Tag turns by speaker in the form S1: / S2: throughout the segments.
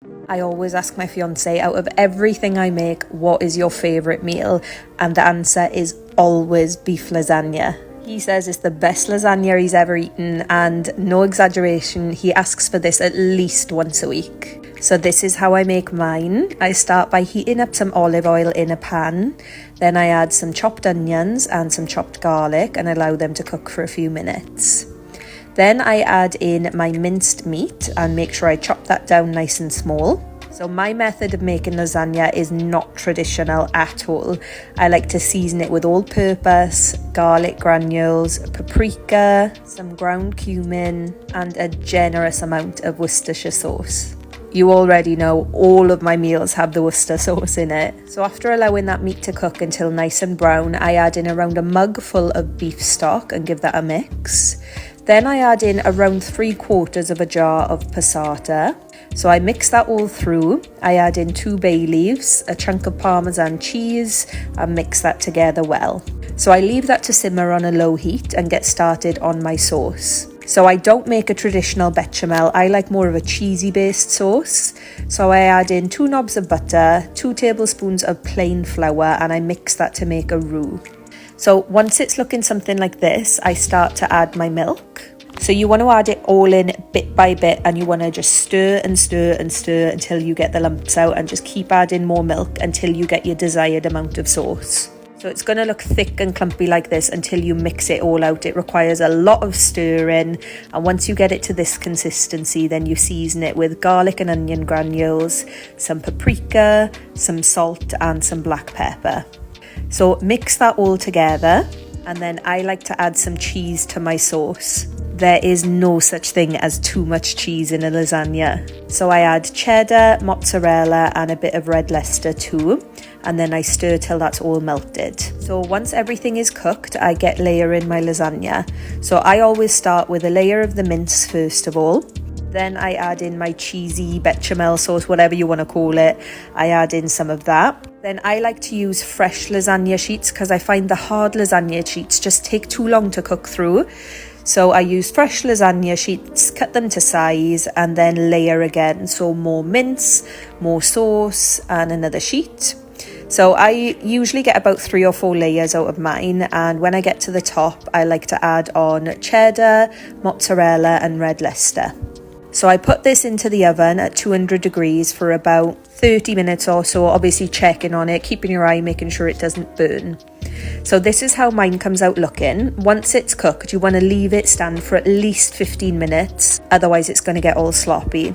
S1: I always ask my fiance, out of everything I make, what is your favourite meal? And the answer is always beef lasagna. He says it's the best lasagna he's ever eaten, and no exaggeration, he asks for this at least once a week. So this is how I make mine. I start by heating up some olive oil in a pan. Then I add some chopped onions and some chopped garlic and allow them to cook for a few minutes. Then I add in my minced meat and make sure I chop that down nice and small. So my method of making lasagna is not traditional at all. I like to season it with all-purpose, garlic granules, paprika, some ground cumin, and a generous amount of Worcestershire sauce. You already know all of my meals have the Worcester sauce in it. So after allowing that meat to cook until nice and brown, I add in around a mug full of beef stock and give that a mix. Then I add in around 3/4 of a jar of passata. So I mix that all through. I add in 2 bay leaves, a chunk of Parmesan cheese, and mix that together well. So I leave that to simmer on a low heat and get started on my sauce. So I don't make a traditional bechamel, I like more of a cheesy based sauce. So I add in 2 knobs of butter, 2 tablespoons of plain flour, and I mix that to make a roux. So once it's looking something like this, I start to add my milk. So you want to add it all in bit by bit, and you want to just stir and stir and stir until you get the lumps out, and just keep adding more milk until you get your desired amount of sauce. So it's going to look thick and clumpy like this until you mix it all out. It requires a lot of stirring, and once you get it to this consistency, then you season it with garlic and onion granules, some paprika, some salt and some black pepper. So mix that all together, and then I like to add some cheese to my sauce. There is no such thing as too much cheese in a lasagna. So I add cheddar, mozzarella and a bit of red Leicester too, and then I stir till that's all melted. So once everything is cooked, I get layering my lasagna. So I always start with a layer of the mince first of all. Then I add in my cheesy bechamel sauce, whatever you want to call it. I add in some of that. Then I like to use fresh lasagna sheets because I find the hard lasagna sheets just take too long to cook through. So I use fresh lasagna sheets, cut them to size, and then layer again. So more mince, more sauce, and another sheet. So I usually get about 3 or 4 layers out of mine, and when I get to the top, I like to add on cheddar, mozzarella, and red Leicester. So I put this into the oven at 200 degrees for about 30 minutes or so, obviously checking on it, keeping your eye, making sure it doesn't burn. So this is how mine comes out looking. Once it's cooked, you want to leave it stand for at least 15 minutes, otherwise it's going to get all sloppy.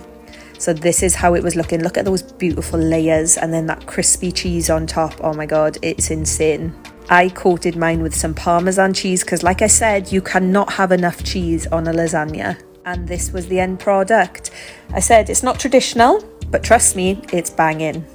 S1: So this is how it was looking. Look at those beautiful layers, and then that crispy cheese on top. Oh my god, it's insane. I coated mine with some Parmesan cheese because, like I said, you cannot have enough cheese on a lasagna. And this was the end product. I said it's not traditional, but trust me, it's banging.